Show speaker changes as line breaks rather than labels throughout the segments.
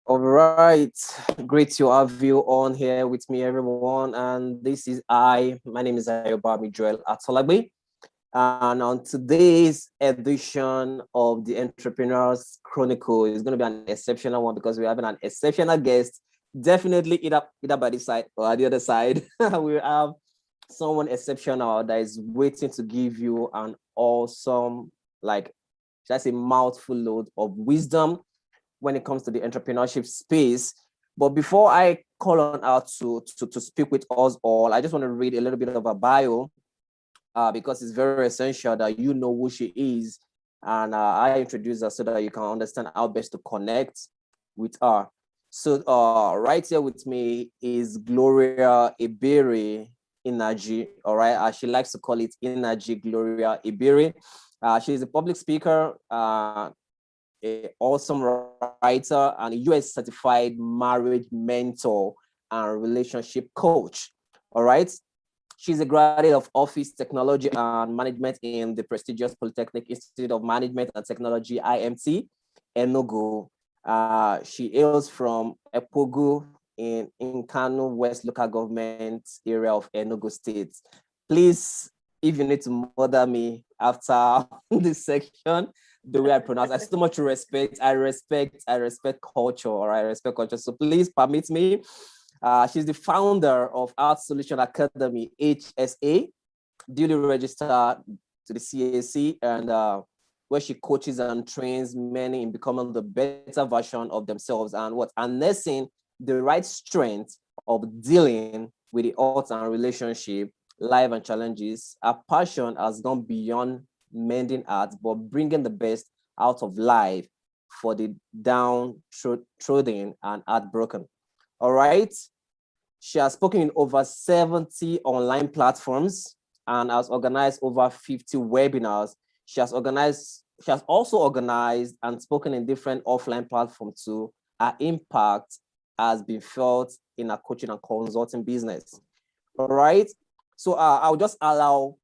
All right, great to have you on here with me, everyone. And this is my name is Ayobami Joel Atolagbe. And on today's edition of the Entrepreneurs Chronicle is going to be an exceptional one because we're having an exceptional guest, definitely either by this side or the other side. We have someone exceptional that is waiting to give you an awesome, like, should I say, mouthful load of wisdom when it comes to the entrepreneurship space. But before I call on her to speak with us all, I just want to read a little bit of her bio because it's very essential that you know who she is. And I introduce her so that you can understand how best to connect with her. So right here with me is Gloria Iberi Nnaji, all right? She likes to call it Nnaji Gloria Iberi. She's a public speaker, a awesome writer, and a US certified marriage mentor and relationship coach. All right. She's a graduate of Office Technology and Management in the prestigious Polytechnic Institute of Management and Technology, IMT, Enugu. She hails from Epogu in Kano West local government area of Enugu State. Please, if you need to murder me after this section, the way I pronounce, I so much respect. I respect culture, or I respect culture. So please permit me. She's the founder of Art Solution Academy, HSA, duly registered to the CAC, and where she coaches and trains many in becoming the better version of themselves and harnessing the right strength of dealing with the odds and relationship, life and challenges. Her passion has gone beyond mending hearts, but bringing the best out of life for the downtrodden and heartbroken. All right. She has spoken in over 70 online platforms and has organized over 50 webinars. She has also organized and spoken in different offline platforms too. Her impact has been felt in her coaching and consulting business. All right. So I'll just allow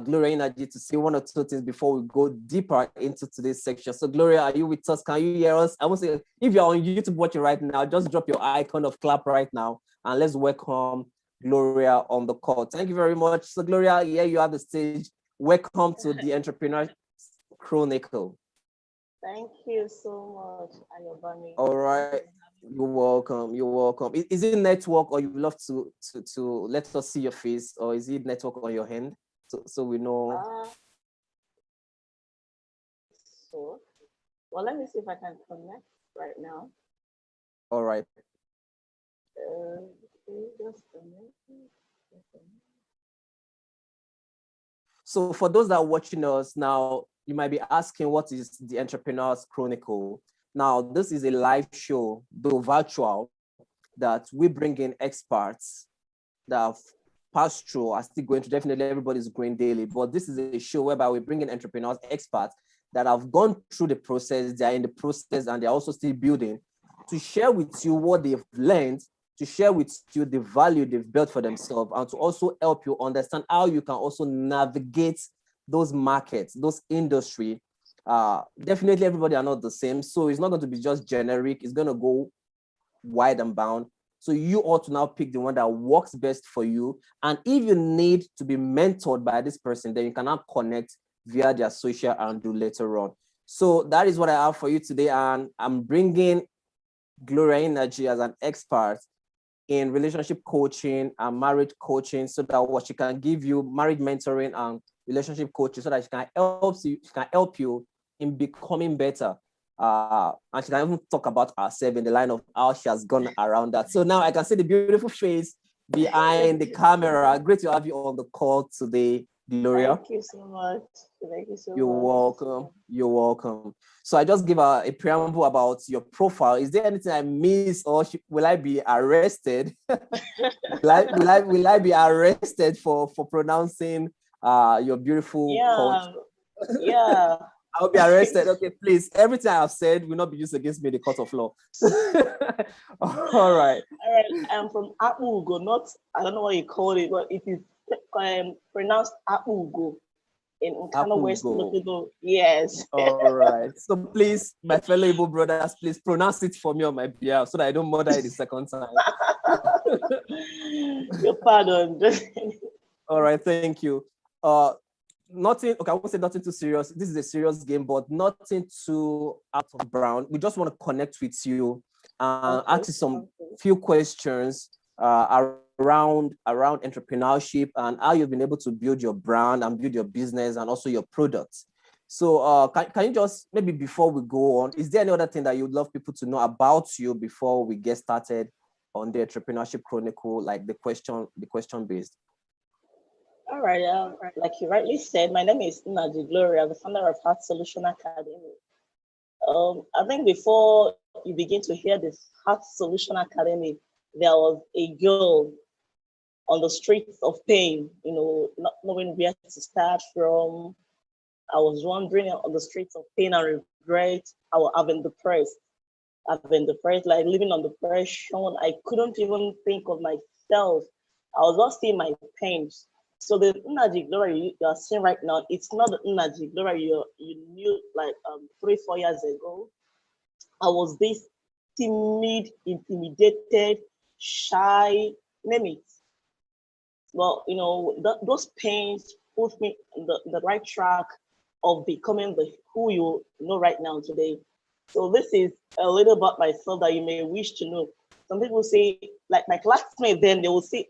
Gloria Nnaji to say one or two things before we go deeper into today's section. So Gloria, are you with us? Can you hear us? I want to say, if you're on YouTube watching right now, just drop your icon of clap right now and let's welcome Gloria on the call. Thank you very much. So Gloria, yeah, you have the stage. Welcome to the Entrepreneur Chronicle.
Thank you so much, Ayobami.
All right. You're welcome. You're welcome. Is it network, or you love to let us see your face, or is it network on your hand? So we know.
Well, let me see if I can connect right now.
All right.
Just a minute.
So for those that are watching us now, you might be asking, what is the Entrepreneurs Chronicle? Now, this is a live show, though virtual, that we bring in experts that have passed through, are still going to, definitely everybody's growing daily, but this is a show whereby we bring in entrepreneurs, experts that have gone through the process, they are in the process, and they're also still building, to share with you what they've learned, to share with you the value they've built for themselves, and to also help you understand how you can also navigate those markets, those industry. Definitely everybody are not the same, so it's not going to be just generic, it's going to go wide and bound. So you ought to now pick the one that works best for you. And if you need to be mentored by this person, then you can now connect via their social handle later on. So that is what I have for you today. And I'm bringing Gloria Nnaji as an expert in relationship coaching and marriage coaching, so that what she can give you marriage mentoring and relationship coaching, so that she can help you in becoming better. And she can even talk about herself in the line of how she has gone around that. So now I can see the beautiful face behind the camera. Great to have you on the call today, Gloria.
Thank you so much. Thank you so
You're
much.
welcome. You're welcome. So I just give a preamble about your profile. Is there anything I missed, or will I be arrested? will I be arrested for pronouncing your beautiful culture?
Yeah.
I'll be arrested. Okay, please. Everything I've said will not be used against me in the court of law. All right.
I'm from Apugo, not, I don't know what you call it, but it is pronounced Apugo. in kind of West Local. Yes.
All right. So please, my fellow Igbo brothers, please pronounce it for me on my behalf so that I don't murder it the second time.
Your pardon.
All right, thank you. Nothing, okay, I won't say nothing too serious. This is a serious game, but nothing too out of brown. We just want to connect with you and ask you some few questions around entrepreneurship and how you've been able to build your brand and build your business and also your products. So can you just, maybe before we go on, is there any other thing that you'd love people to know about you before we get started on the Entrepreneurship Chronicle, like the question based?
All right. Like you rightly said, my name is Nnaji Gloria, the founder of Heart Solution Academy. I think before you begin to hear this Heart Solution Academy, there was a girl on the streets of pain, not knowing where to start from. I was wandering on the streets of pain and regret. I've been depressed. Like living on depression. I couldn't even think of myself. I was just seeing my pains. So the Nnaji Gloria you are seeing right now, it's not the Nnaji Gloria you knew like 3-4 years ago. I was this timid, intimidated, shy, name it. Well, those pains put me on the right track of becoming who you know right now today. So this is a little about myself that you may wish to know. Some people say, like my classmates, then they will say,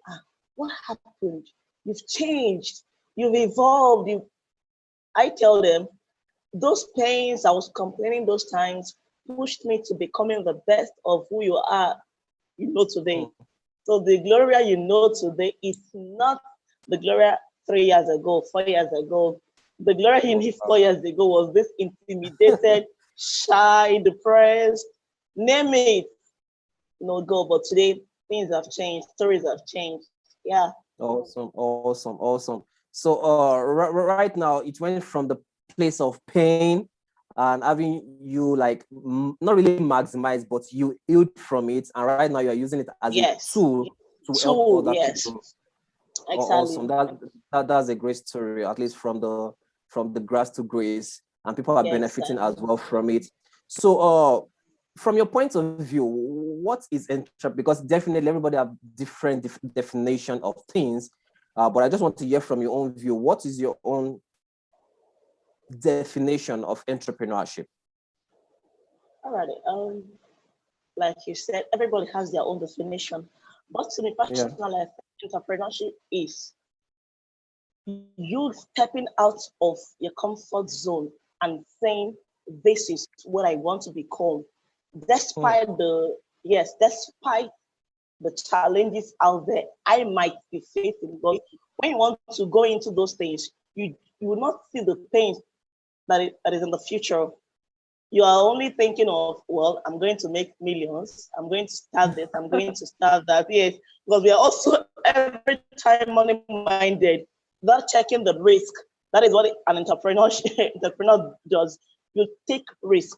what happened? You've changed, you've evolved. I tell them, those pains I was complaining those times pushed me to becoming the best of who you are, today. So the Gloria you know today is not the Gloria 3 years ago, 4 years ago. The Gloria you knew 4 years ago was this intimidated, shy, depressed, name it. Go. But today things have changed, stories have changed. Yeah.
Awesome. So right now it went from the place of pain and having you like not really maximize, but you healed from it, and right now you are using it as a tool to help other people.
Exactly.
Awesome. That's a great story, at least from the grass to grace, and people are benefiting as well from it. So from your point of view, what is entrepreneurship? Because definitely everybody have different definition of things, but I just want to hear from your own view. What is your own definition of entrepreneurship?
All right. Like you said, everybody has their own definition. But to me personally, I think entrepreneurship is you stepping out of your comfort zone and saying, this is what I want to become. Despite despite the challenges out there I might be facing. But when you want to go into those things, you will not see the pain that is in the future. You are only thinking of, well, I'm going to make millions. I'm going to start this. I'm going to start that. Yes, because we are also every time money-minded, not checking the risk. That is what an entrepreneur does. You take risk.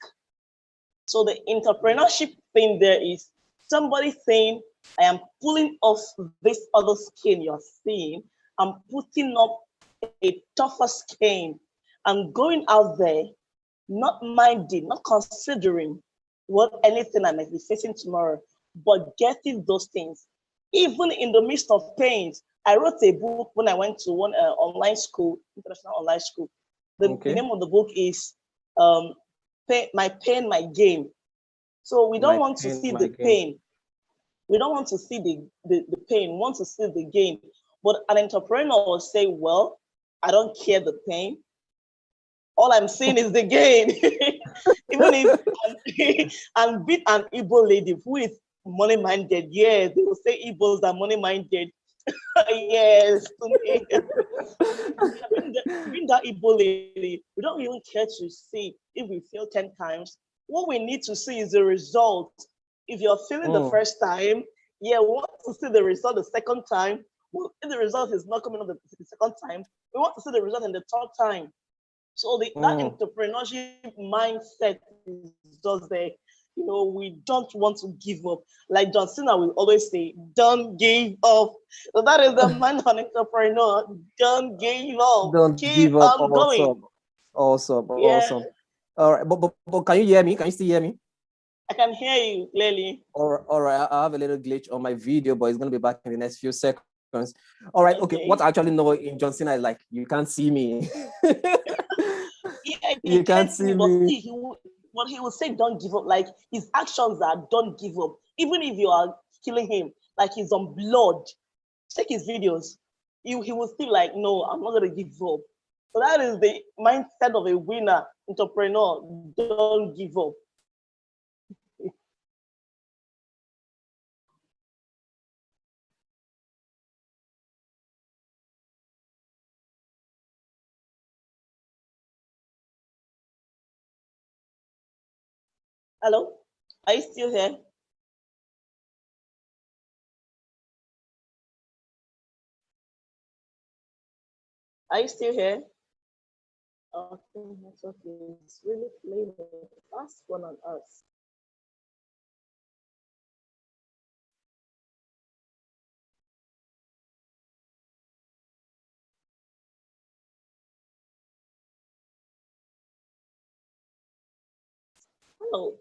So the entrepreneurship thing there is somebody saying, I am pulling off this other skin you're seeing. I'm putting up a tougher skin and going out there, not minding, not considering what anything I might be facing tomorrow, but getting those things. Even in the midst of pains, I wrote a book when I went to one online school, international online school. The name of the book is My Pain, My Gain. So we don't want to see the pain. We don't want to see the pain. We want to see the gain. But an entrepreneur will say, well, I don't care the pain. All I'm seeing is the gain. Even if and beat an Igbo lady who is money-minded, they will say Igbos are money-minded. Yes. Being that Igbo lady, we don't even care to see if we fail 10 times. What we need to see is the result. If you're failing the first time, we want to see the result the second time. Well, if the result is not coming up the second time, we want to see the result in the third time. So that entrepreneurship mindset is just there. we don't want to give up. Like John Cena will always say, don't give up. So that is the mind of an entrepreneur. Don't give up.
Don't
Keep
give up.
on going.
Awesome. Awesome.
Yeah,
Awesome. All right. But can you hear me? Can you still hear me?
I can hear you clearly.
All right. I have a little glitch on my video, but it's going to be back in the next few seconds. All right. Okay.
Okay.
What I actually know in John Cena is like, you can't see me.
Yeah, he
You can't
can't see
see
me, but
me.
he will say don't give up. Like his actions are don't give up. Even if you are killing him, like he's on blood. Check his videos. He will still like, no, I'm not gonna give up. So that is the mindset of a winner, entrepreneur. Don't give up. Hello? Are you still here? Are you still here? Okay, that's okay. It's really playing a fast one on us. Hello.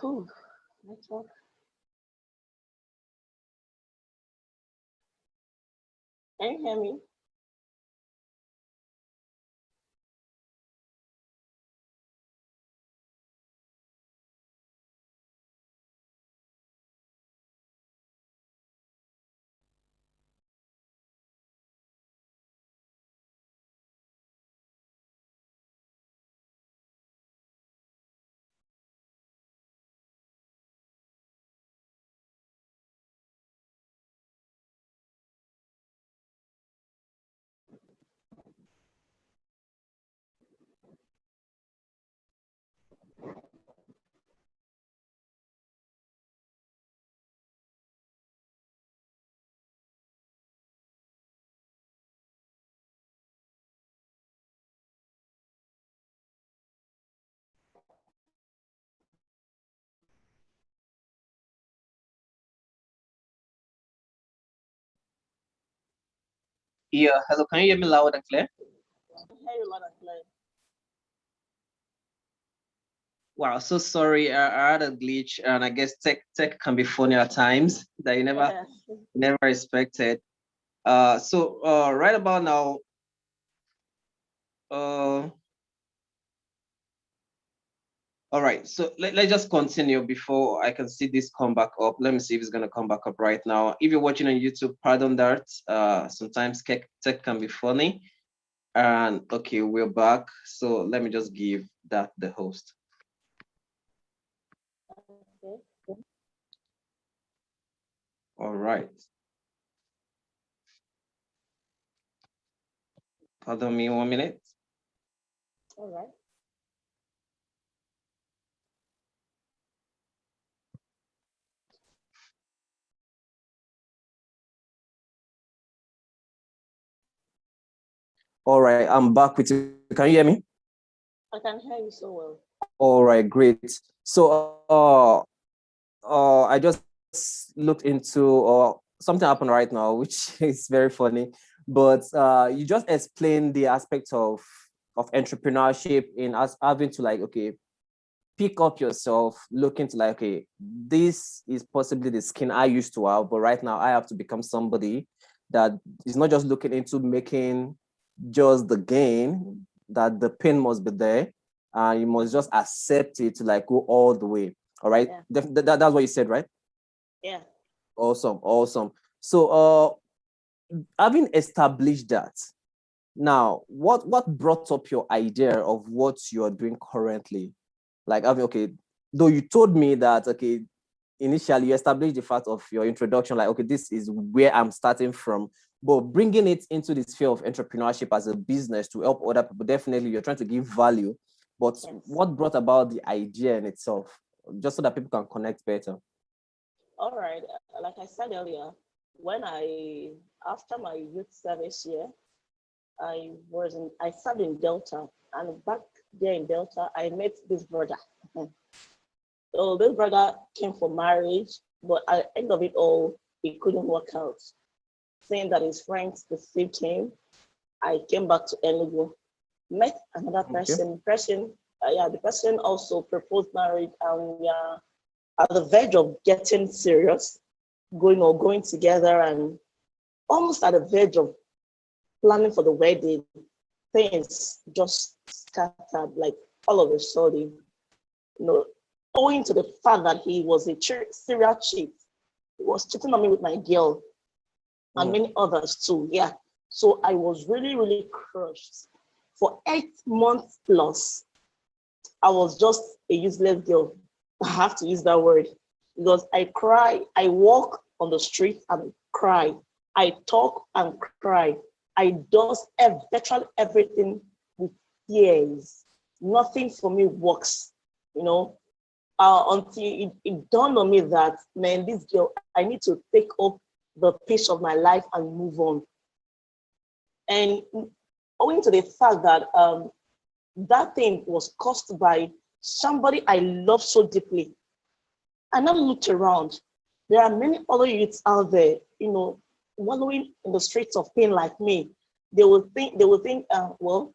Cool. Network. Can you hear me?
Yeah. Hello. Can you hear me loud and clear?
I can hear you loud and clear.
Wow. So sorry. I had a glitch, and I guess tech can be funny at times that you
Yeah.
never expected. Right about now, uh, all right. So let's just continue before I can see this come back up. Let me see if it's gonna come back up right now. If you're watching on YouTube, pardon that. Sometimes tech can be funny. And okay, we're back. So let me just give that the host.
Okay.
All right. Pardon me 1 minute.
All right.
All right, I'm back with you. Can you hear me?
I can hear you so well.
All right, great. So I just looked into something happened right now, which is very funny. But you just explained the aspect of entrepreneurship in us having to like, okay, pick up yourself, look into like, okay, this is possibly the skin I used to have, but right now I have to become somebody that is not just looking into making just the gain, that the pain must be there. You must just accept it to like go all the way. All right.
Yeah.
That's what you said, right?
Yeah.
Awesome. Awesome. So having established that, now what brought up your idea of what you're doing currently? Like having okay, though you told me that okay, initially you established the fact of your introduction, like okay, this is where I'm starting from. But bringing it into the sphere of entrepreneurship as a business to help other people, definitely you're trying to give value. but
Yes.
what brought about the idea in itself, just so that people can connect better?
All right. Like I said earlier, after my youth service year, I served in Delta, and back there in Delta, I met this brother. So this brother came for marriage, but at the end of it all, it couldn't work out. Saying that his friends deceived him, I came back to Enugu, met another
Okay.
the person also proposed marriage, and we are at the verge of getting serious, going together, and almost at the verge of planning for the wedding. Things just scattered like all of a sudden, you know, owing to the fact that he was a serial cheat. He was cheating on me with my girl and many others too. Yeah. So I was really, really crushed. For 8 months plus, I was just a useless girl. I have to use that word because I cry. I walk on the street and cry. I talk and cry. I do virtually everything with tears. Nothing for me works, you know, until it dawned on me that, man, this girl, I need to take up the pace of my life and move on. And owing to the fact that that thing was caused by somebody I love so deeply, I now looked around. There are many other youths out there, wallowing in the streets of pain like me. They will think, well,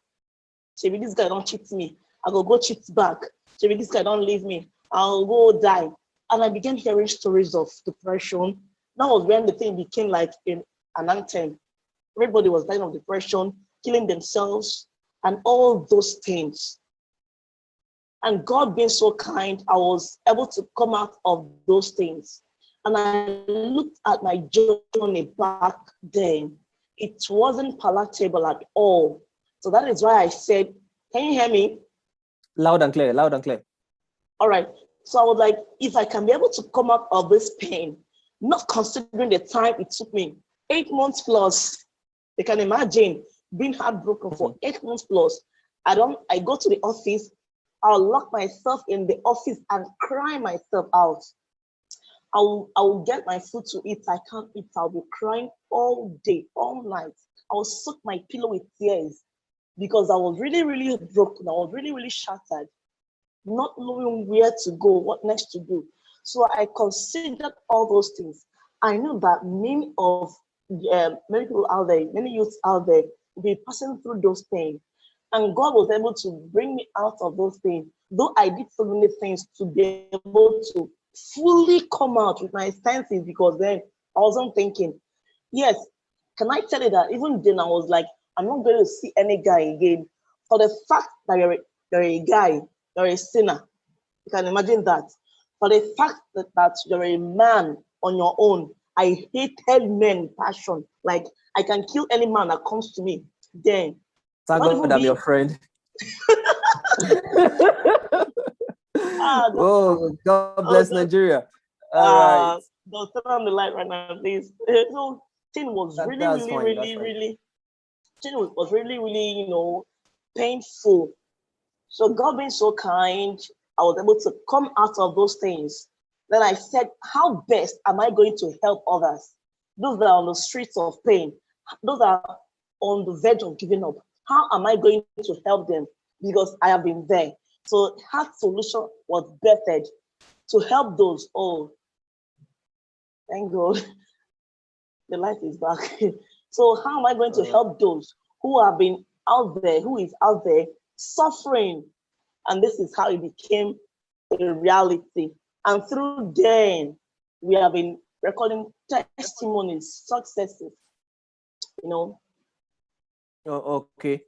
maybe this guy don't cheat me. I go cheat back. Maybe this guy don't leave me. I'll go die. And I began hearing stories of depression. That was when the thing became like an anthem. Everybody was dying of depression, killing themselves, and all those things. And God being so kind, I was able to come out of those things. And I looked at my journey back then. It wasn't palatable at all. So that is why I said, can you hear me?
Loud and clear, loud and clear.
All right. So I was like, if I can be able to come out of this pain, not considering the time it took me, 8 months plus, you can imagine being heartbroken for 8 months plus. I go to the office, I'll lock myself in the office and cry myself out. I will get my food to eat. I can't eat. I'll be crying all day, all night. I'll soak my pillow with tears because I was really, really broken. I was really, really shattered, not knowing where to go, what next to do. So I considered all those things. I know that many people out there, many youths out there, will be passing through those things. And God was able to bring me out of those things. Though I did so many things to be able to fully come out with my senses, because then I wasn't thinking. Yes, can I tell you that even then I was like, I'm not going to see any guy again. For the fact that you're a guy, you're a sinner. You can imagine that. For the fact that you're a man on your own, I hated men with passion. Like, I can kill any man that comes to me. Then,
thank God I'm your friend. Oh, God bless Nigeria. All right.
Don't turn on the light right now, please. So, thing was really, really, painful. So God being so kind, I was able to come out of those things. Then I said, how best am I going to help others? Those that are on the streets of pain, those that are on the verge of giving up. How am I going to help them? Because I have been there. So Heart Solution was birthed to help those. Oh, thank God. The light is back. So how am I going to help those who have been out there, who is out there suffering? And this is how it became a reality. And through then, we have been recording testimonies, successes,
Oh, okay.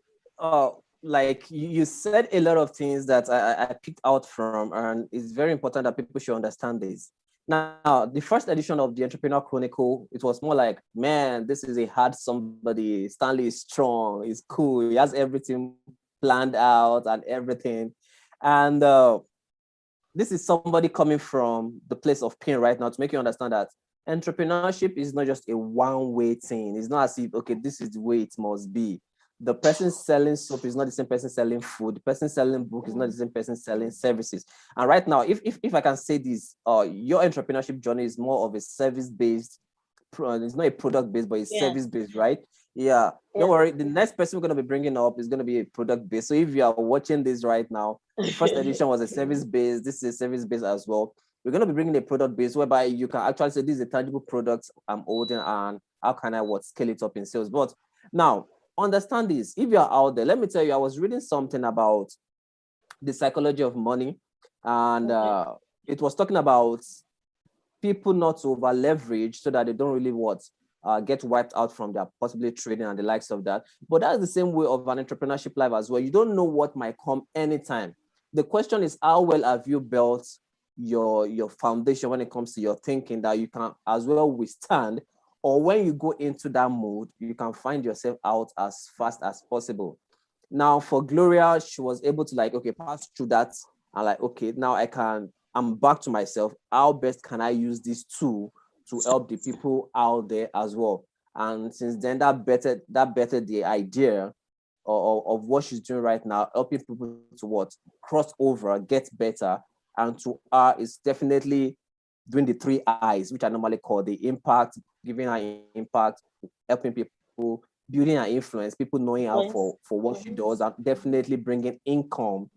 Like you said a lot of things that I picked out from, and it's very important that people should understand this. Now, the first edition of the Entrepreneur Chronicle, it was more like, man, this is a hard somebody. Stanley is strong, he's cool, he has everything planned out and everything. And this is somebody coming from the place of pain right now to make you understand that entrepreneurship is not just a one-way thing. It's not as if, okay, this is the way it must be. The person selling soap is not the same person selling food. The person selling book is not the same person selling services. And right now, if I can say this, your entrepreneurship journey is more of a service-based. It's not a product-based, but it's service-based, right? Yeah. Don't worry. The next person we're going to be bringing up is going to be a product-based. So if you are watching this right now, the first edition was a service-based. This is a service-based as well. We're going to be bringing a product-based whereby you can actually say this is a tangible product I'm holding and how can I scale it up in sales. But now, understand this. If you're out there, let me tell you, I was reading something about the psychology of money, and it was talking about people not to over leverage so that they don't really get wiped out from their possibly trading and the likes of that. But that's the same way of an entrepreneurship life as well. You don't know what might come anytime. The question is, how well have you built your foundation when it comes to your thinking that you can as well withstand, or when you go into that mode, you can find yourself out as fast as possible. Now for Gloria, she was able to pass through that and okay, now I'm back to myself. How best can I use this tool to help the people out there as well? And since then, that bettered the idea of what she's doing right now, helping people to cross over, get better. And to her, it's definitely doing the 3 I's, which I normally call the impact, giving her impact, helping people, building her influence, people knowing her for what she does, and definitely bringing income,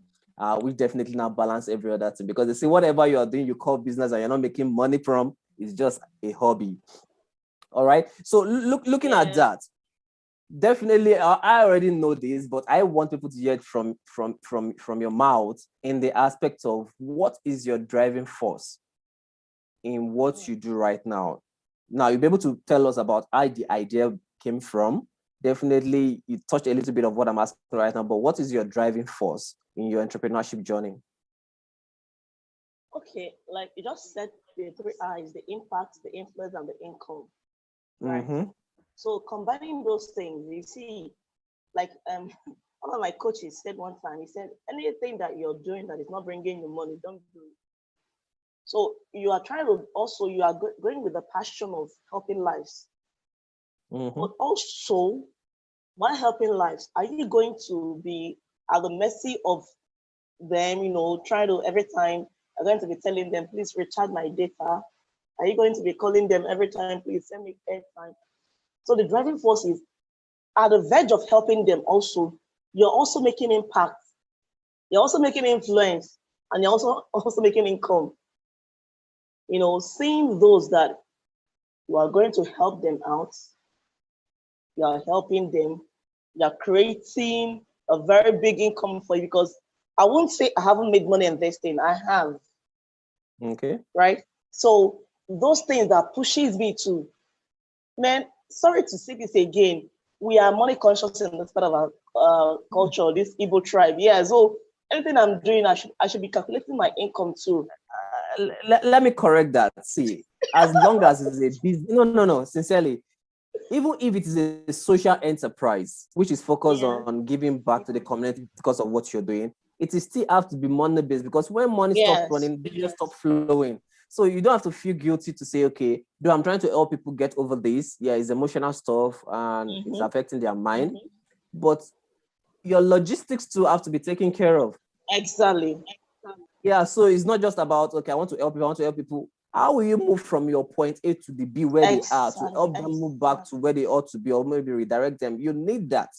which definitely now balance every other thing. Because they say whatever you are doing, you call business and you're not making money from, it's just a hobby. All right. So looking at that, definitely, I already know this, but I want people to hear it from your mouth in the aspect of what is your driving force in what you do right now. Now, you'll be able to tell us about how the idea came from. Definitely, you touched a little bit of what I'm asking right now, but what is your driving force in your entrepreneurship journey?
Okay, like you just said, the 3 I's, the impact, the influence, and the income. Right. So combining those things, you see, like one of my coaches said one time, he said, anything that you're doing that is not bringing you money, don't do it. So you are trying to also, you are going with the passion of helping lives. But also, while helping lives, are you going to be at the mercy of them, trying to every time, are going to be telling them, please recharge my data? Are you going to be calling them every time, please send me airtime? So the driving force is at the verge of helping them also. You're also making impact. You're also making influence. And you're also making income. Seeing those that you are going to help them out, you are helping them, you're creating a very big income for you, because I won't say I haven't made money investing. I have.
Okay.
Right? So those things that pushes me to, man, sorry to say this again, we are money conscious in this part of our culture, this Igbo tribe. Yeah, so anything I'm doing, I should be calculating my income too.
Let me correct that. See, as long as it's a business, no, sincerely, even if it is a social enterprise, which is focused on giving back to the community because of what you're doing, it is still have to be money-based, because when money stops running, business stop flowing. So you don't have to feel guilty to say, okay, though I'm trying to help people get over this. Yeah, it's emotional stuff and it's affecting their mind. But your logistics too have to be taken care of.
Exactly.
Yeah, so it's not just about, okay, I want to help people. How will you move from your point A to the B where they are to help them move back to where they ought to be, or maybe redirect them? You need that.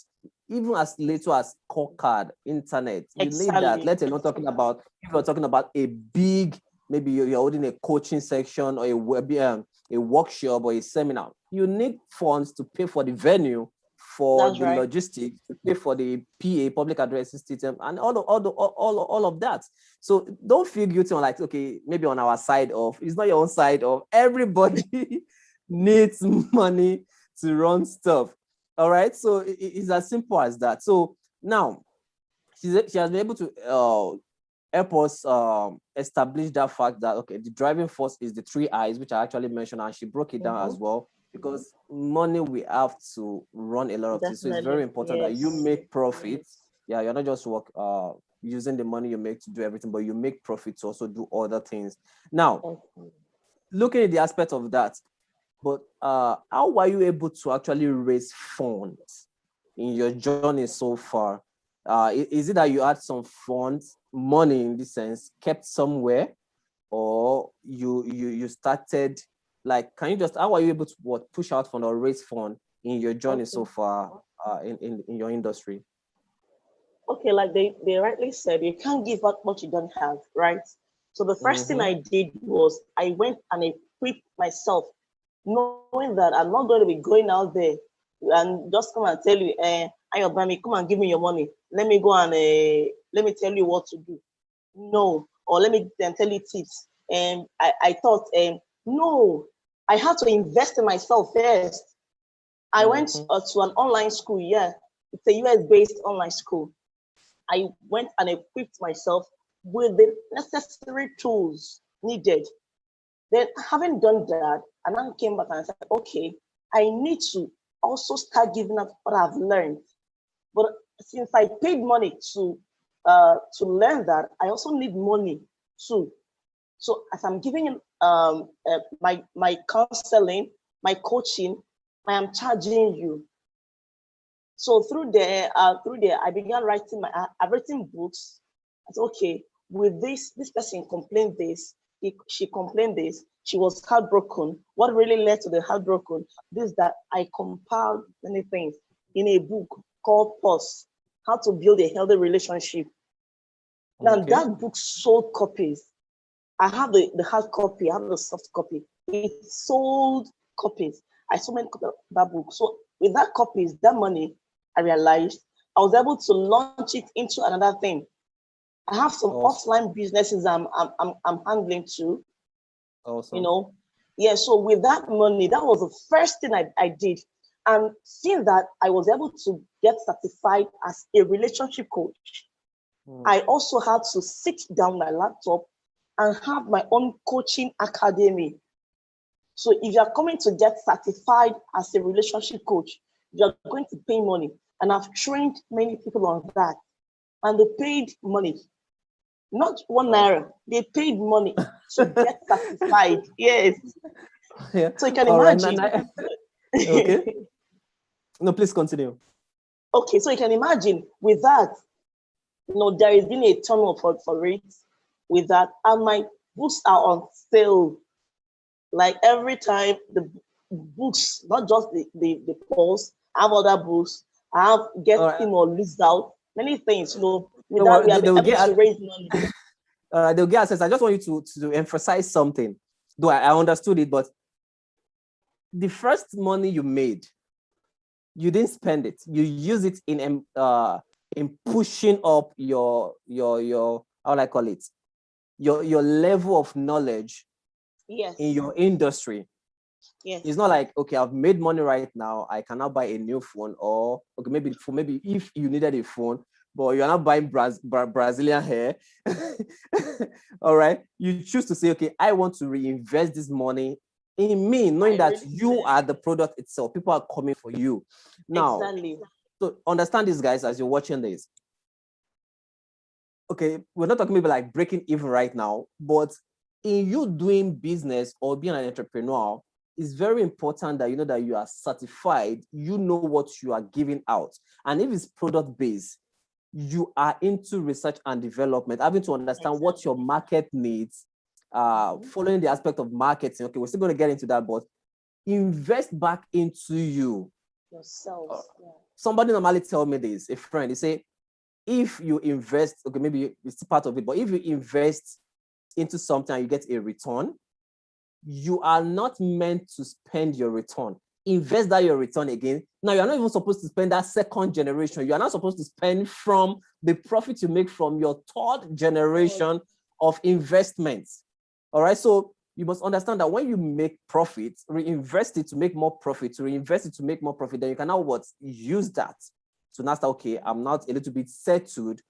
Even as little as scorecard, internet, you need that. Let alone talking about, if you're talking about a big, maybe you're holding a coaching section or a workshop or a seminar, you need funds to pay for the venue, for the logistics, to pay for the PA, public addressing system, and all of that. So don't feel guilty on okay, maybe on our side of, it's not your own side of, everybody needs money to run stuff. All right. So it's as simple as that. So now she has been able to help us establish that fact that, okay, the driving force is the 3 I's, which I actually mentioned, and she broke it down as well. Because money, we have to run a lot of things. So it's very important that you make profits. Yeah, you're not just using the money you make to do everything, but you make profits to also do other things. Now, looking at the aspect of that, but how were you able to actually raise funds in your journey so far? Is it that you had some funds, money in this sense, kept somewhere, or you started, like, can you just, how are you able to push out fund or raise fund in your journey so far in your industry?
Okay, like they rightly said, you can't give out what you don't have, right? So the first thing I did was I went and equipped myself, knowing that I'm not going to be going out there and just come and tell you, Ayobami, come and give me your money. Let me go and let me tell you what to do. No, or let me tell you tips. And I thought, no, I had to invest in myself first. I went to an online school. Yeah, it's a US-based online school. I went and equipped myself with the necessary tools needed. Then, having done that, and then came back and said, okay, I need to also start giving up what I've learned. But since I paid money to learn that, I also need money too. So as I'm giving my counseling, my coaching, I am charging you. So through there, I began writing I've written books. I said, okay, with this person complained this, she complained this, she was heartbroken. What really led to the heartbroken? This, that I compiled many things in a book called Pause, How to Build a Healthy Relationship. Now that book sold copies. I have the hard copy, I have the soft copy. It sold copies. I sold many copies of that book. So with that copies, that money, I realized I was able to launch it into another thing. I have some offline businesses I'm handling too.
Awesome.
You know, yeah. So with that money, that was the first thing I did. And seeing that I was able to get certified as a relationship coach, I also had to sit down my laptop and have my own coaching academy. So if you're coming to get certified as a relationship coach, you're going to pay money. And I've trained many people on that. And they paid money. Not 1 naira. They paid money to get certified. Yes.
Yeah.
So you can
All
imagine.
Right. Okay. No, please continue.
Okay, so you can imagine with that, there has been a turnover for it with that. And my books are on sale. Like every time the books, not just the polls, I have other books. I have Get In or Lose Out, many things, with that we have been able to raise money.
They'll get access. I just want you to emphasize something. Though I understood it, but the first money you made, you didn't spend it. You use it in pushing up your how would I call it? Your level of knowledge in your industry.
Yes.
It's not like, okay, I've made money right now, I can now buy a new phone, or okay, maybe if you needed a phone, but you're not buying Brazilian hair. All right. You choose to say, okay, I want to reinvest this money in me, knowing that you are the product itself. People are coming for you. Now,
exactly.
So understand this, guys, as you're watching this. Okay, we're not talking about like breaking even right now, but in you doing business or being an entrepreneur, it's very important that you know that you are certified, you know what you are giving out. And if it's product-based, you are into research and development, having to understand what your market needs, following the aspect of marketing. Okay, we're still going to get into that, but invest back into you.
Yourself.
Somebody normally tell me this, a friend, they say, if you invest, okay, maybe it's part of it, but if you invest into something and you get a return, you are not meant to spend your return. Invest that your return again. Now, you're not even supposed to spend that second generation. You are not supposed to spend from the profit you make from your third generation of investments. All right. So you must understand that when you make profit, reinvest it to make more profit, then you can now use that. So now, okay, I'm not a little bit settled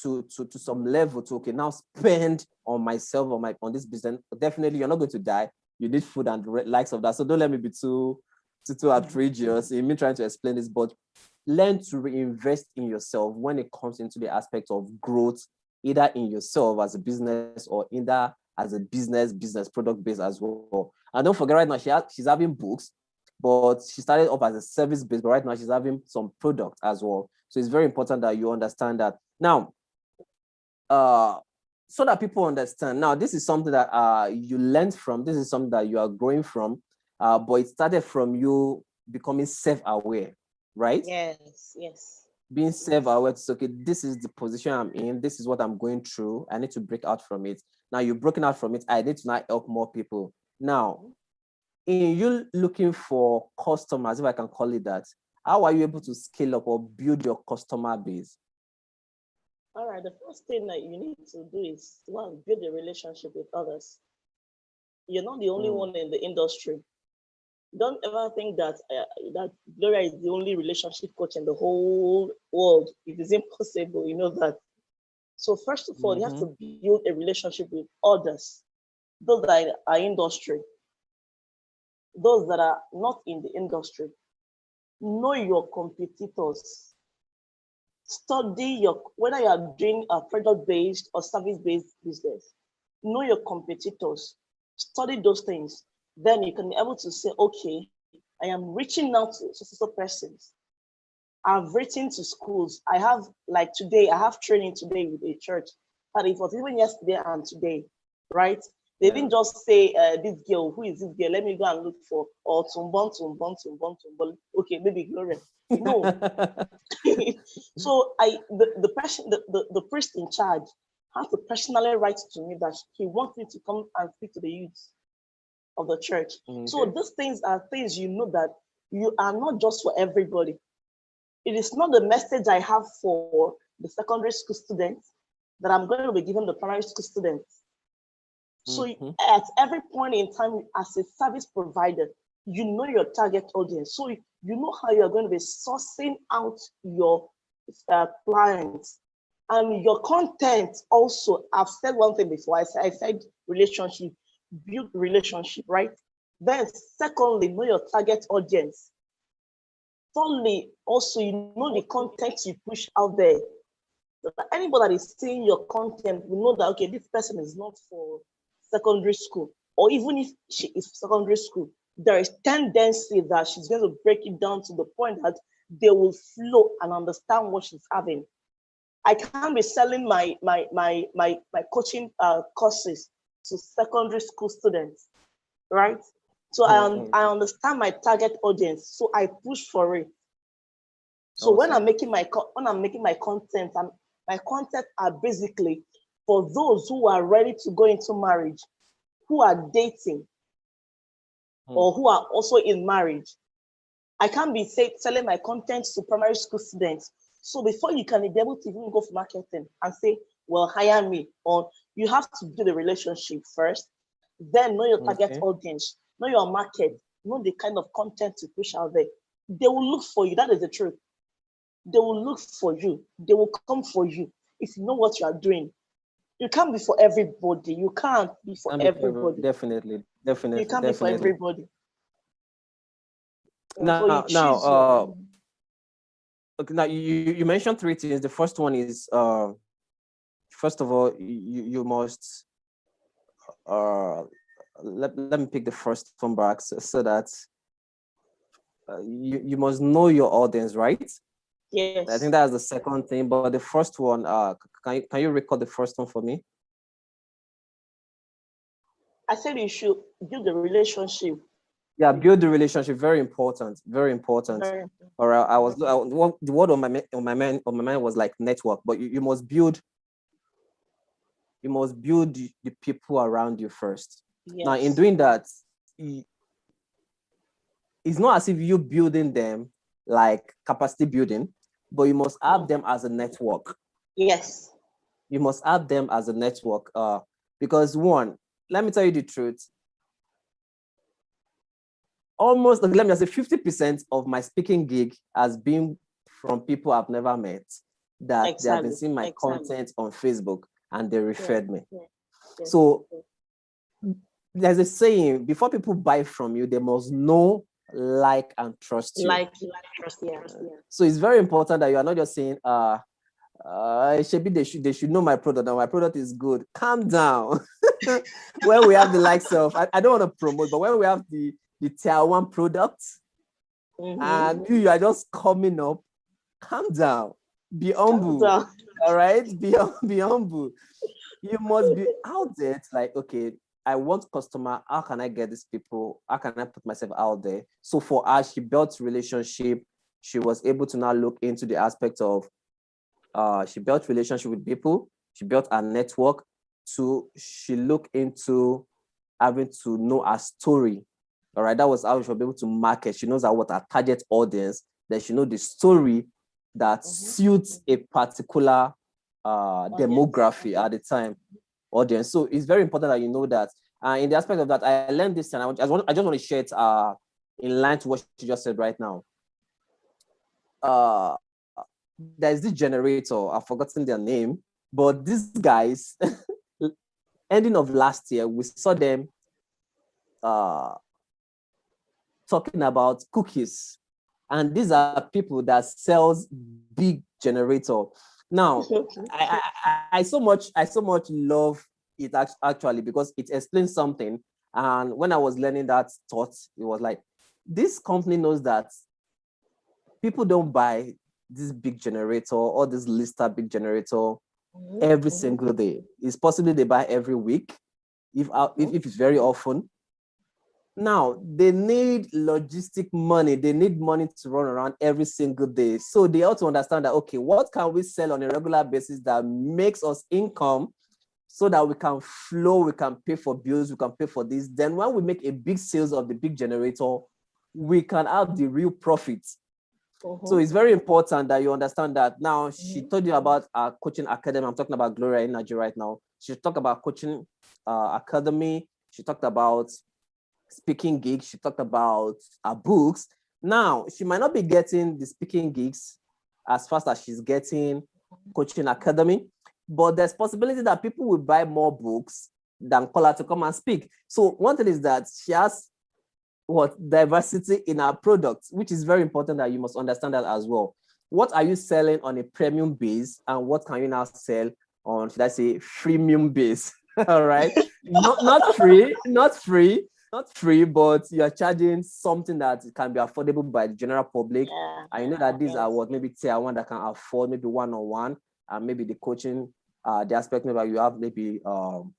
to some level to, okay, now spend on myself, on this business. But definitely, you're not going to die. You need food and likes of that. So don't let me be too outrageous in me trying to explain this, but learn to reinvest in yourself when it comes into the aspect of growth, either in yourself as a business or either as a business product base as well. And don't forget, right now she's having books. but she started off as a service based, but right now she's having some product as well. So it's very important that you understand that. Now, so that people understand. Now, this is something that you learned from. This is something that you are growing from, but it started from you becoming self-aware, right?
Yes, yes.
Being self-aware to say, okay, this is the position I'm in. This is what I'm going through. I need to break out from it. Now you've broken out from it. I need to now help more people. Now, in you looking for customers, if I can call it that, how are you able to scale up or build your customer base?
All right, the first thing that you need to do is one, build a relationship with others. You're not the only one in the industry. Don't ever think that that Gloria is the only relationship coach in the whole world. It is impossible. You know that. So first of all, you have to build a relationship with others, those that are industry, those that are not in the industry. Know your competitors. Study your whether you are doing a product-based or service-based business. Know your competitors. Study those things. Then you can be able to say, okay, I am reaching out to so persons. I've written to schools. I have, like today, I have training today with a church. And it was even yesterday and today, right? They didn't just say, this girl, who is this girl? Let me go and look for, or tumbon. Okay, maybe Gloria. No. So the person, the priest in charge has to personally write to me that he wants me to come and speak to the youth of the church. So these things are things you know that you are not just for everybody. It is not the message I have for the secondary school students that I'm going to be giving the primary school students. So at every point in time, as a service provider, you know your target audience. So you know how you're going to be sourcing out your clients. And your content also, I've said one thing before, I said relationship, build relationship, right? Then secondly, know your target audience. Thirdly, also, you know the content you push out there. So anybody that is seeing your content will know that, okay, this person is not for secondary school, or even if she is secondary school, there is tendency that she's going to break it down to the point that they will flow and understand what she's having. I can't be selling my coaching courses to secondary school students, right? So I understand my target audience, so I push for it. So when I'm making my content, my content are basically for those who are ready to go into marriage, who are dating, or who are also in marriage. I can't be selling my content to primary school students. So before you can be able to even go for marketing and say, well, hire me, or you have to build a relationship first, then know your target audience, know your market, know the kind of content to push out there. They will look for you. That is the truth. They will look for you. They will come for you if you know what you are doing. You can't be for everybody. You can't be for everybody.
Definitely.
You can't be for everybody.
Now, okay, now you mentioned three things. The first one is, first of all, you must, let me pick the first one back so that you must know your audience, right?
Yes.
I think that's the second thing, but the first one, can you record the first one for me?
I said you should build a relationship.
Yeah, build the relationship. Very important. Very important. All right. The word on my mind was like network, but you must build. You must build the people around you first. Yes. Now, in doing that, it's not as if you're building them like capacity building, but you must have them as a network.
Yes.
You must have them as a network. Because one, let me tell you the truth. Almost, let me say 50% of my speaking gig has been from people I've never met that they have been seeing my content on Facebook and they referred me. So there's a saying, before people buy from you, they must know, like, and trust you.
Like, trust, yeah.
So it's very important that you are not just saying, they should know my product. Now my product is good. Calm down. When we have the likes of, I don't want to promote, but when we have the tier one products, and you are just coming up. Calm down. Be humble. All right? Be humble. You must be out there. It's like, okay, I want customer. How can I get these people? How can I put myself out there? So for her, she built relationship. She was able to now look into the aspect of she built relationship with people. She built a network. She looked into having to know her story. All right, that was how she was able to market. She knows what her target audience. Then she knows the story that suits a particular demography at the time audience. So it's very important that you know that. In the aspect of that, I learned this, and I just want to share it in line to what you just said right now. There's this generator, I've forgotten their name, but these guys, ending of last year, we saw them talking about cookies. And these are people that sells big generator. Now, I so much love it actually because it explains something. And when I was learning that thought, it was like, this company knows that people don't buy this big generator or this lister big generator every single day. It's possibly they buy every week, if it's very often. Now, they need logistic money. They need money to run around every single day. So they ought to understand that, okay, what can we sell on a regular basis that makes us income so that we can flow, we can pay for bills, we can pay for this. Then when we make a big sales of the big generator, we can have the real profits. So it's very important that you understand that. Now, she told you about our coaching academy. I'm talking about Gloria Nnaji right now. She talked about coaching academy. She talked about speaking gigs. She talked about her books. Now, she might not be getting the speaking gigs as fast as she's getting coaching academy, but there's possibility that people will buy more books than call her to come and speak. So one thing is that she has diversity in our products, which is very important that you must understand that as well. What are you selling on a premium base, and what can you now sell on, should I say, freemium base? All right, not free, but you are charging something that can be affordable by the general public. I know that these are what maybe tier one that can afford maybe one-on-one, and maybe the coaching, the aspect maybe you have maybe 2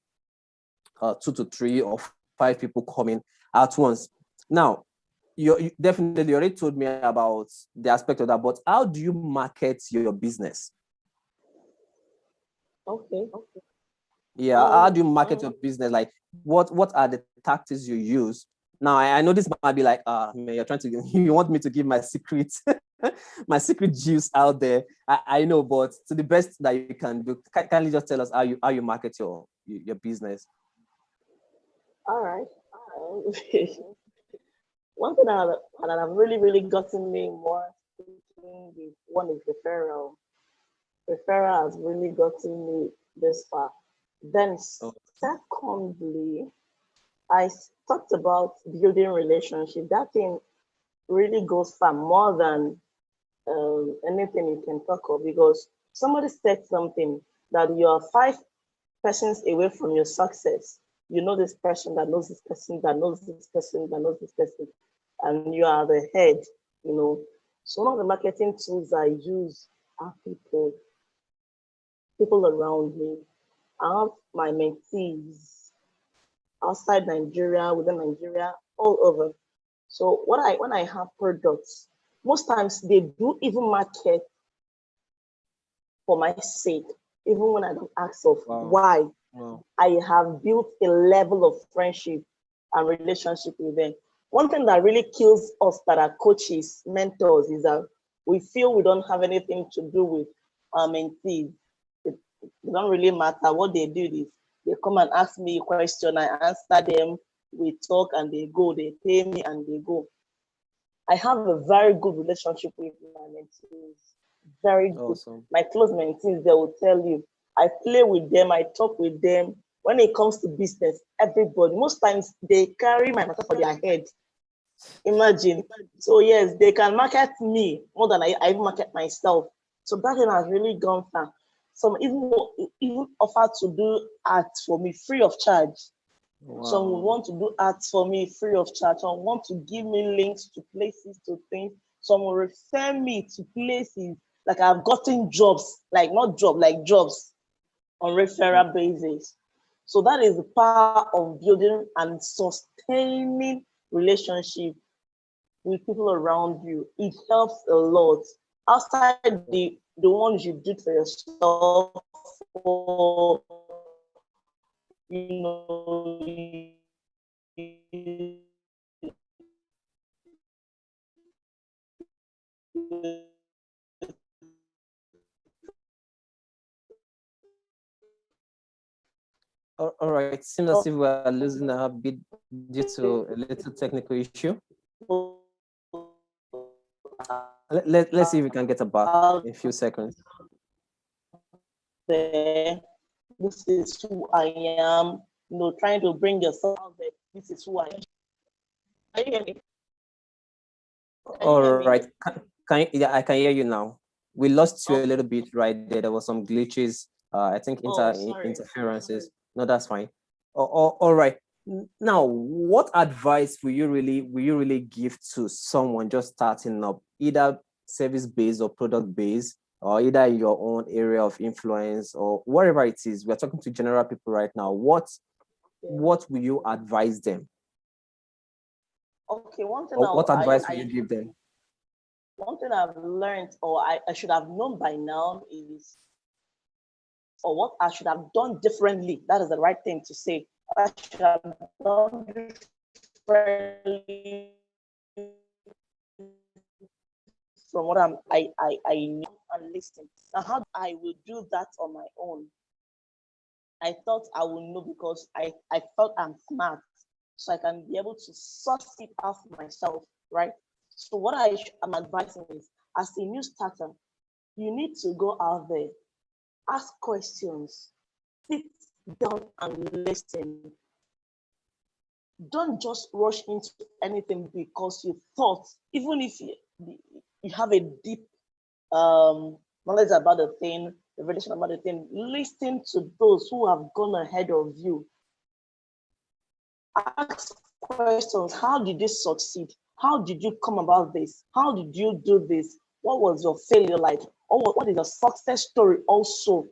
to 3 or 5 people coming at once. Now, you definitely already told me about the aspect of that, but how do you market your business?
Okay.
Yeah, how do you market your business? Like, what are the tactics you use? Now, I know this might be like, man, you're trying to, you want me to give my secret, my secret juice out there. I know, but to the best that you can do, can you just tell us how you market your business?
All right. One thing that have really gotten me more speaking with one is referral. Referral has really gotten me this far. Then secondly, I talked about building relationship. That thing really goes far more than anything you can talk of, because somebody said something that you are 5 persons away from your success. You know this person that knows this person that knows this person that knows this person, and you are the head, you know. So one of the marketing tools I use are people around me. I have my mentees outside Nigeria, within Nigeria, all over. So when I have products, most times they do even market for my sake, even when I don't ask of why. Wow. I have built a level of friendship and relationship with them. One thing that really kills us that are coaches, mentors, is that we feel we don't have anything to do with our mentees. It don't really matter. What they do is they come and ask me a question, I answer them, we talk and they go, they pay me and they go. I have a very good relationship with my mentees. Very good. Awesome. My close mentees, they will tell you, I play with them, I talk with them. When it comes to business, everybody, most times they carry my matter for their head. Imagine. So yes, they can market me more than I market myself. So that thing has really gone far. Some even offer to do art for me free of charge. Some will want to do ads for me free of charge. Some want to give me links to places, to things. Some will refer me to places. Like I've gotten jobs, like not job, like jobs on referral basis. So that is the power of building and sustaining relationship with people around you. It helps a lot. Outside the ones you did for yourself, or you know,
All right. Seems as if we are losing a bit due to a little technical issue. Let's see if we can get it back in a few seconds.
There, this is who I am. Trying to bring yourself out there. This is who I am. Can you hear me?
All right. Yeah, I can hear you now. We lost you a little bit right there. There was some glitches. I think interferences. No, that's fine. All right. Now, what advice will you really give to someone just starting up, either service-based or product-based, or either in your own area of influence or whatever it is? We're talking to general people right now. What will you advise them?
Okay,
what advice will you give them?
One thing I've learned, or I should have known by now, is, or what I should have done differently. That is the right thing to say. I should have done differently from what I know and listen. Now, how I will do that on my own? I thought I would know because I thought I'm smart, so I can be able to source it out for myself, right? So what I'm advising is, as a new starter, you need to go out there, ask questions, sit down and listen. Don't just rush into anything because you thought, even if you have a deep knowledge about the thing, revelation about the thing, listen to those who have gone ahead of you. Ask questions. How did you succeed? How did you come about this? How did you do this? What was your failure like? Or what is your success story also?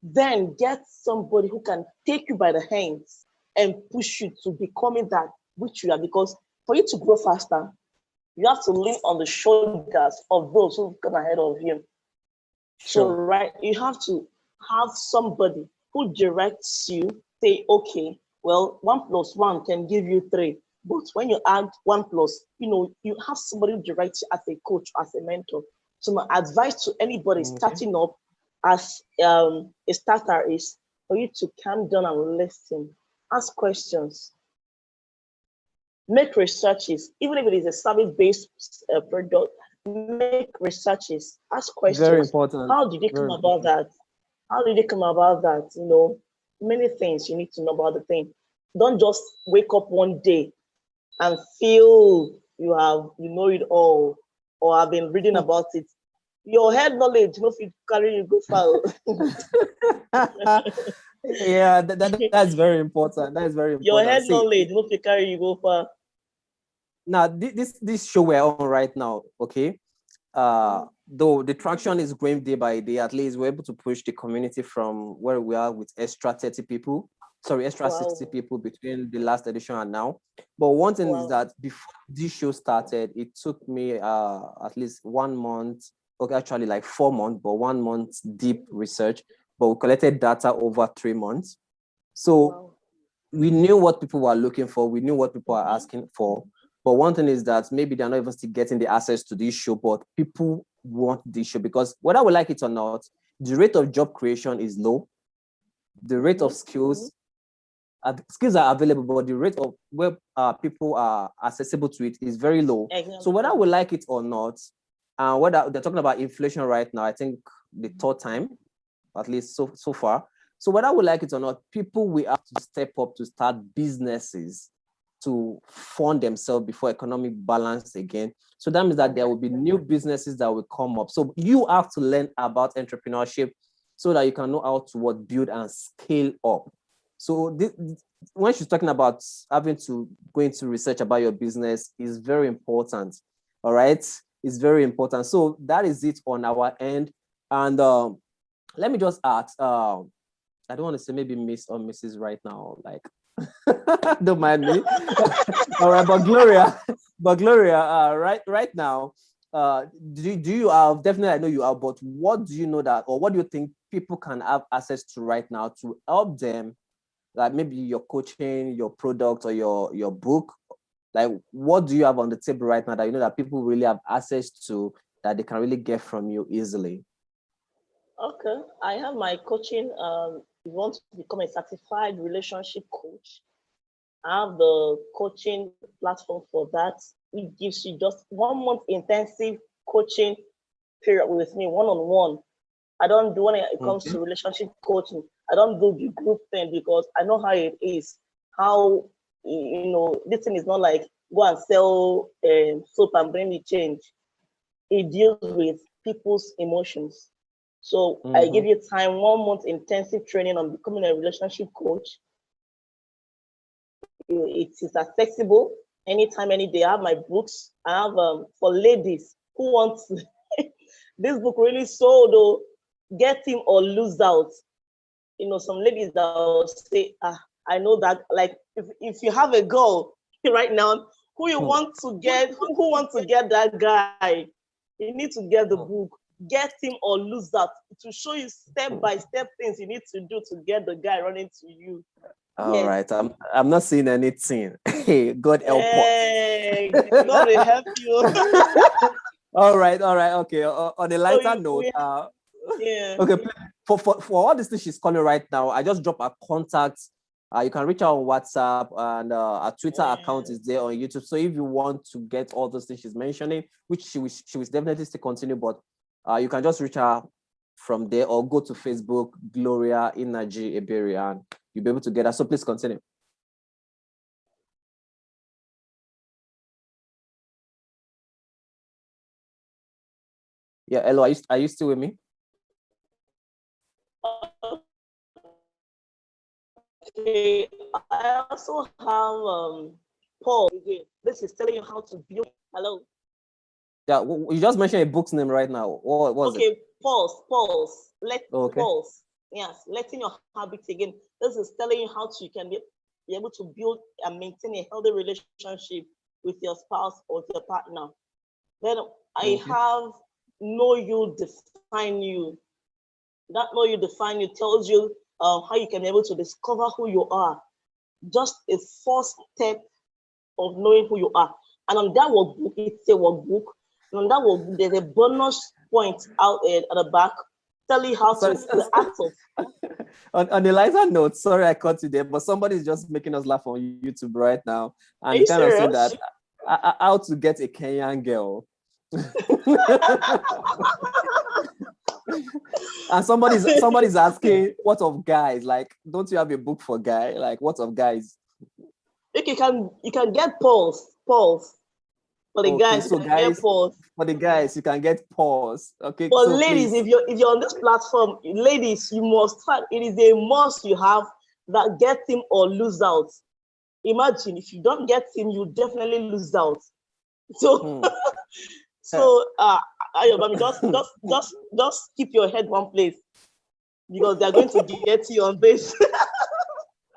Then get somebody who can take you by the hands and push you to becoming that which you are. Because for you to grow faster, you have to lean on the shoulders of those who've gone ahead of you. Sure. So, right, you have to have somebody who directs you, say, okay, well, 1 + 1 can give you 3. But when you add 1 plus, you have somebody who directs you as a coach, as a mentor. So my advice to anybody starting up as a starter is for you to calm down and listen, ask questions, make researches, even if it is a service-based product, make researches, ask questions.
Very important.
How did you come about that? How did you come about that? Many things you need to know about the thing. Don't just wake up one day and feel you know it all, or have been reading about it. Your head knowledge, if you carry you go far.
Yeah, that's very important. That is very important.
Your head knowledge, if you carry you go far.
Now, this show we're on right now, okay? Though the traction is growing day by day, at least we're able to push the community from where we are with extra 60 people between the last edition and now. But one thing is that before this show started, it took me at least 1 month, okay, actually like 4 months, but 1 month deep research. But we collected data over 3 months. So we knew what people were looking for. We knew what people are asking for. But one thing is that maybe they're not even still getting the access to this show, but people want this show because whether we like it or not, the rate of job creation is low. The rate of skills are available, but the rate of where people are accessible to it is very low. Exactly. So whether we like it or not, whether they're talking about inflation right now, I think the 3rd time, at least so far. So whether we like it or not, people will have to step up to start businesses to fund themselves before economic balance again. So that means that there will be new businesses that will come up. So you have to learn about entrepreneurship so that you can know how to build and scale up. So when she's talking about having to go into research about your business is very important. All right. It's very important. So that is it on our end. And let me just ask, I don't want to say maybe Miss or Mrs. right now, like, don't mind me. All right, but Gloria, right now, do you have, definitely I know you have, but what do you know that, or what do you think people can have access to right now to help them, like maybe your coaching, your product, or your book? Like, what do you have on the table right now that you know that people really have access to, that they can really get from you easily?
Okay, I have my coaching. If you want to become a certified relationship coach, I have the coaching platform for that. It gives you just 1 month intensive coaching period with me, one-on-one. I don't do, when it comes to relationship coaching, I don't do the group thing because I know how it is. How, this thing is not like go and sell soap and bring me change. It deals with people's emotions. So I give you time, 1 month intensive training on becoming a relationship coach. It is accessible anytime, any day. I have my books. I have for ladies who want this book really sold, though, Get Him or Lose Out. Some ladies that will say, I know that, like, if you have a girl right now who you want to get, who wants to get that guy, you need to get the book, Get Him or Lose Out, to show you step-by-step things you need to do to get the guy running to you.
All right, I'm not seeing anything. God help us.
God will help you.
All right, okay. On a lighter note, okay, for all this thing she's calling right now, I just drop her contact. You can reach out on WhatsApp, and our Twitter account is there on YouTube. So if you want to get all those things she's mentioning, which she will definitely still continue, but you can just reach her from there, or go to Facebook, Gloria Nnaji Ebere, and you'll be able to get her. So please continue. Yeah, hello, are you still with me?
Okay, I also have Paul. This is telling you how to build. Hello.
Yeah, you just mentioned a book's name right now. What was it?
Okay, pause. Pause. Yes, letting your habits again. This is telling you how you can be able to build and maintain a healthy relationship with your spouse or with your partner. Then I have Know You, Define You. That Know You, Define You tells you how you can be able to discover who you are. Just a first step of knowing who you are. And on that workbook, it's a workbook. And on that workbook, there's a bonus point out at the back telling you how to the act of.
On the lighter note, sorry I cut you there, but somebody's just making us laugh on YouTube right now, and
you
kind
serious?
of saying that how to get a Kenyan girl. And somebody's asking, what of guys? Like, don't you have a book for guy? Like, what of guys?
Like you can get pulse. For the guys,
so guys, for the guys, you can get pause. Okay.
For
so
ladies,
please,
if you're on this platform, ladies, you must have, it is a must you have that Get Him or Lose Out. Imagine if you don't get him, you definitely lose out. So just keep your head one place, because they're going to get you on this.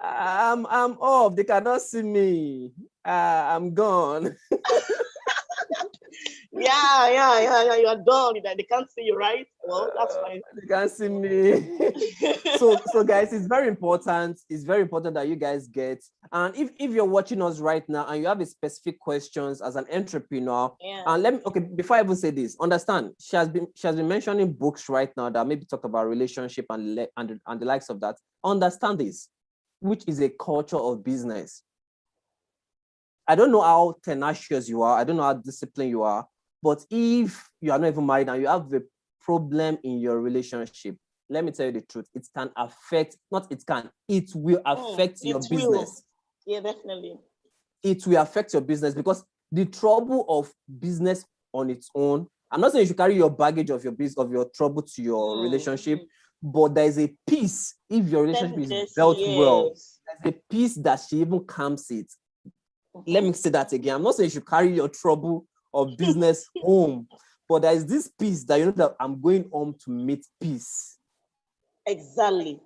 I'm off. They cannot see me. I'm gone.
Yeah. You are done. They can't see you, right? Well, that's fine.
They can't see me. so guys, it's very important. It's very important that you guys get. And if you're watching us right now and you have a specific questions as an entrepreneur, and before I even say this, understand she has been mentioning books right now that maybe talk about relationship and the likes of that. Understand this, which is a culture of business. I don't know how tenacious you are. I don't know how disciplined you are. But if you are not even married and you have a problem in your relationship, let me tell you the truth. It can affect, it will affect your business.
Yeah, definitely.
It will affect your business, because the trouble of business on its own, I'm not saying you should carry your baggage of your business, of your trouble to your relationship, but there is a peace if your relationship is built well. there's a piece that she even calms it. Let me say that again. I'm not saying you should carry your trouble or business home, but there is this peace that you know that I'm going home to meet peace.
Exactly.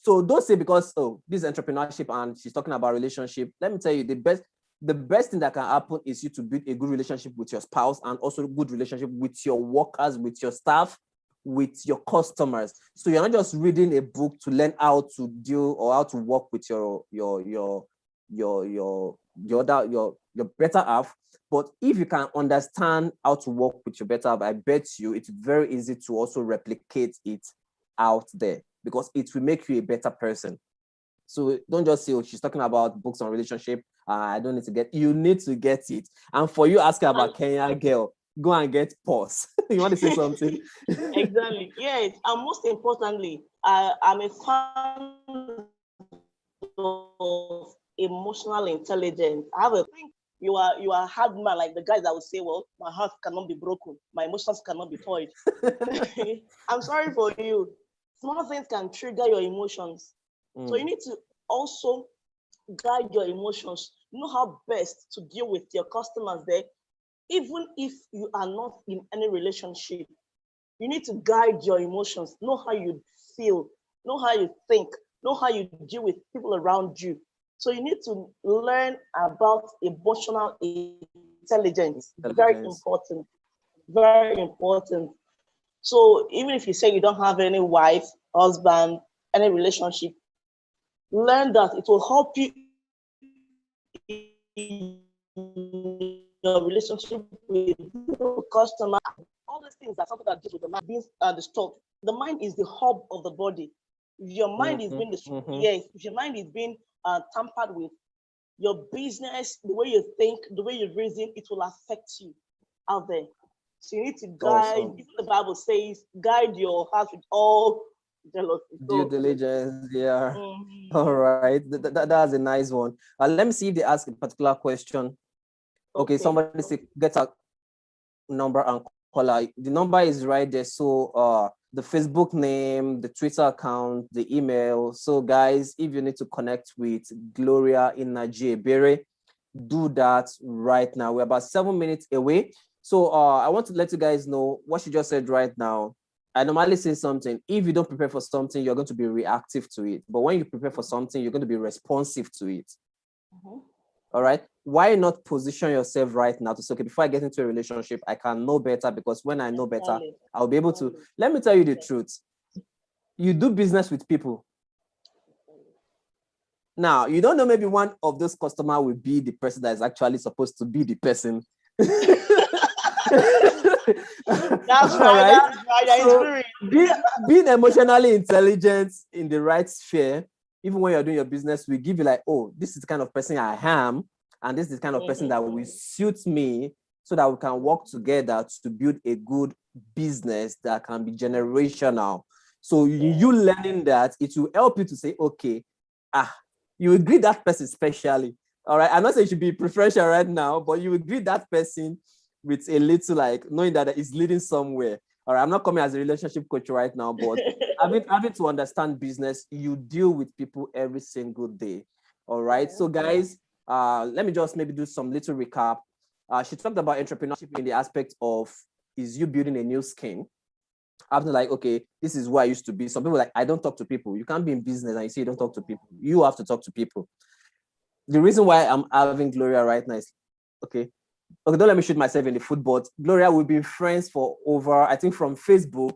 So don't say because this entrepreneurship and she's talking about relationship. Let me tell you, the best thing that can happen is you to build a good relationship with your spouse and also a good relationship with your workers, with your staff, with your customers. So you're not just reading a book to learn how to deal or how to work with your better half. But if you can understand how to work with your better half, I bet you it's very easy to also replicate it out there because it will make you a better person. So don't just say, oh, she's talking about books on relationship. I don't need to get, you need to get it. And for you asking about Kenya girl, go and get pause. You want to say something?
Exactly. Yes. And most importantly, I'm a fan of emotional intelligence. I think you are a hard man, like the guys that would say, well, my heart cannot be broken, my emotions cannot be toyed. I'm sorry for you. Small things can trigger your emotions. So you need to also guide your emotions. Know how best to deal with your customers there. Even if you are not in any relationship, you need to guide your emotions. Know how you feel. Know how you think. Know how you deal with people around you. So you need to learn about emotional intelligence. Very important. Very important. So even if you say you don't have any wife, husband, any relationship, learn that it will help you in your relationship with your customer. All these things are something that deals with the mind being disturbed. The mind is the hub of the body. If your mind is being disturbed, yes, if your mind is being tampered with, your business, the way you think, the way you reason, it will affect you out there. So you need to guide, even the Bible says, guide your heart with all jealousy.
Due diligence, yeah. All right. That's a nice one. Let me see if they ask a particular question. Okay, somebody say, get a number and caller. The number is right there. So the Facebook name, the Twitter account, the email. So guys, if you need to connect with Gloria Nnaji, do that right now. We're about 7 minutes away. So I want to let you guys know what she just said right now. I normally say something. If you don't prepare for something, you're going to be reactive to it. But when you prepare for something, you're going to be responsive to it. All right. Why not position yourself right now to say, okay, before I get into a relationship, I can know better, because when I know better, I'll be able to. Let me tell you the truth. You do business with people. Now, you don't know, maybe one of those customers will be the person that is actually supposed to be the person.
That's right. So
being emotionally intelligent in the right sphere, even when you're doing your business, we give you like, oh, this is the kind of person I am, and this is the kind of person that will suit me, so that we can work together to build a good business that can be generational. So you learning that, it will help you to say, okay, you will greet that person specially. All right. I'm not saying you should be preferential right now, but you will greet that person with a little, like, knowing that it's leading somewhere. All right. I'm not coming as a relationship coach right now, but having to understand business, you deal with people every single day. All right. So guys, let me just maybe do some little recap. She talked about entrepreneurship in the aspect of, is you building a new skin? I'm like, okay, this is where I used to be. Some people like, I don't talk to people. You can't be in business and you say you don't talk to people. You have to talk to people. The reason why I'm having Gloria right now is, okay, don't let me shoot myself in the foot, but Gloria, we've been friends for over, I think from Facebook,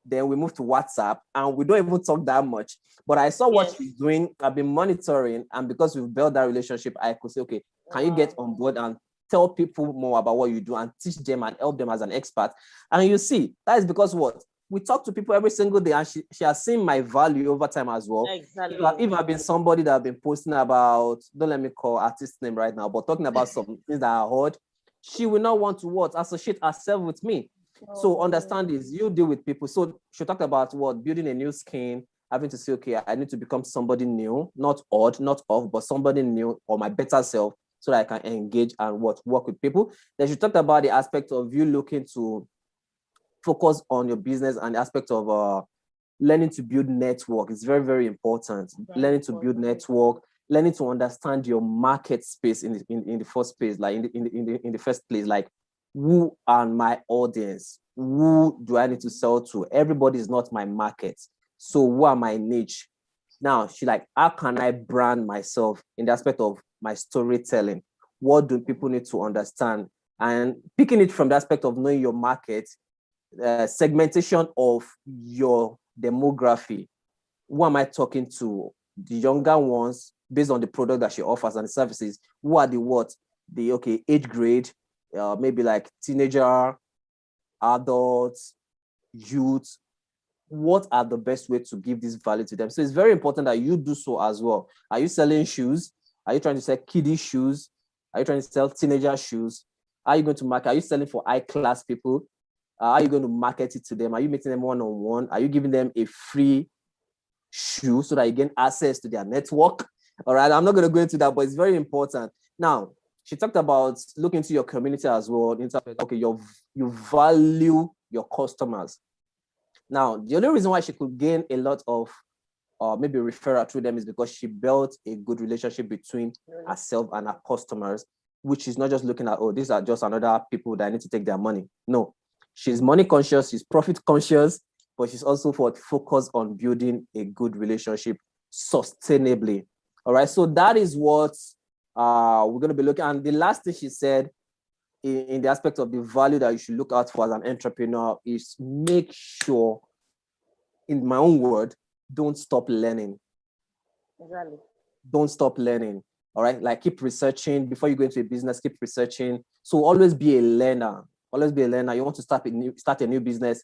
then we moved to WhatsApp, and we don't even talk that much. But I saw what she's doing. I've been monitoring, and because we've built that relationship, I could say, okay, can you get on board and tell people more about what you do and teach them and help them as an expert? And you see, that is because what? We talk to people every single day, and she has seen my value over time as well.
Exactly.
If I've been somebody that I've been posting about, don't let me call artist name right now, but talking about some things that I heard, she will not want to associate herself with me. So understand this, you deal with people. So she talked about building a new skin, having to say, okay, I need to become somebody new, not odd, not off, but somebody new, or my better self, so that I can engage and work with people. Then she talked about the aspect of you looking to focus on your business and the aspect of learning to build network is very, very important. Learning to build network, learning to understand your market space in the first place, like in the first place, like who are my audience? Who do I need to sell to? Everybody is not my market. So who are my niche? Now she's like, how can I brand myself in the aspect of my storytelling? What do people need to understand? And picking it from the aspect of knowing your market, segmentation of your demography. Who am I talking to? The younger ones, based on the product that she offers and the services. Who are the what? The age grade, maybe like teenager, adults, youth. What are the best way to give this value to them? So it's very important that you do so as well. Are you selling shoes? Are you trying to sell kiddie shoes? Are you trying to sell teenager shoes? Are you going to market? Are you selling for high class people? Are you going to market it to them? Are you meeting them one-on-one? Are you giving them a free shoe so that you gain access to their network? All right, I'm not going to go into that, but it's very important. Now, she talked about looking into your community as well. Okay, you value your customers. Now, the only reason why she could gain a lot of maybe referral through them is because she built a good relationship between herself and her customers, which is not just looking at, oh, these are just another people that need to take their money. No, she's money conscious, she's profit conscious, but she's also focused on building a good relationship sustainably. All right, so that is what we're going to be looking at. And the last thing she said in the aspect of the value that you should look out for as an entrepreneur is make sure, in my own word, don't stop learning.
Exactly.
Don't stop learning. All right, like keep researching before you go into a business. Keep researching. So always be a learner. Always be a learner. You want to start a new business,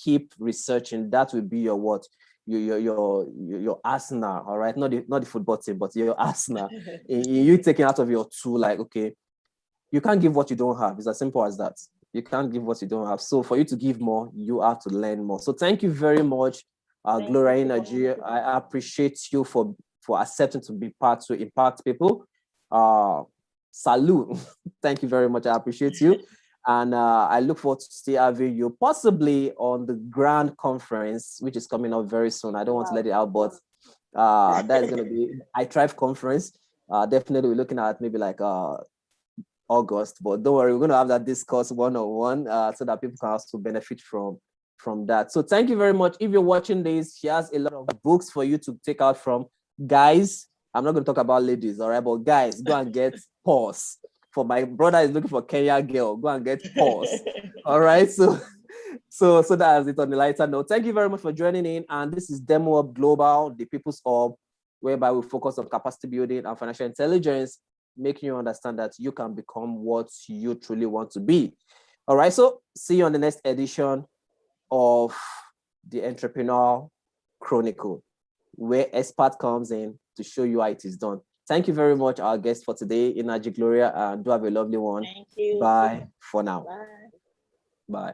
keep researching. That will be your what? Your arsenal. All right, not the football team, but your arsenal. You taking out of your tool, like, okay, you can't give what you don't have. It's as simple as that. You can't give what you don't have. So for you to give more, you have to learn more. So thank you very much, Gloria, Nnaji. I appreciate you for accepting to be part to impact people. Salute. Thank you very much. I appreciate you. And I look forward to still having you possibly on the grand conference, which is coming up very soon. I don't want to let it out, but that is going to be I Thrive conference. Definitely we're looking at maybe like August, but don't worry, we're going to have that discourse one-on-one so that people can also benefit from that. So thank you very much. If you're watching this, she has a lot of books for you to take out from. Guys, I'm not going to talk about ladies, all right? But guys, go and get Pause. For my brother is looking for Kenya girl, go and get Pause. All right, so that's it on the lighter note. Thank you very much for joining in. And this is Demo Up Global, the People's Hub, whereby we focus on capacity building and financial intelligence, making you understand that you can become what you truly want to be. All right, so see you on the next edition of the Entrepreneur Chronicle, where expert comes in to show you how it is done. Thank you very much, our guest for today, Nnaji, Gloria, and do have a lovely one.
Thank you.
Bye for now.
Bye.
Bye.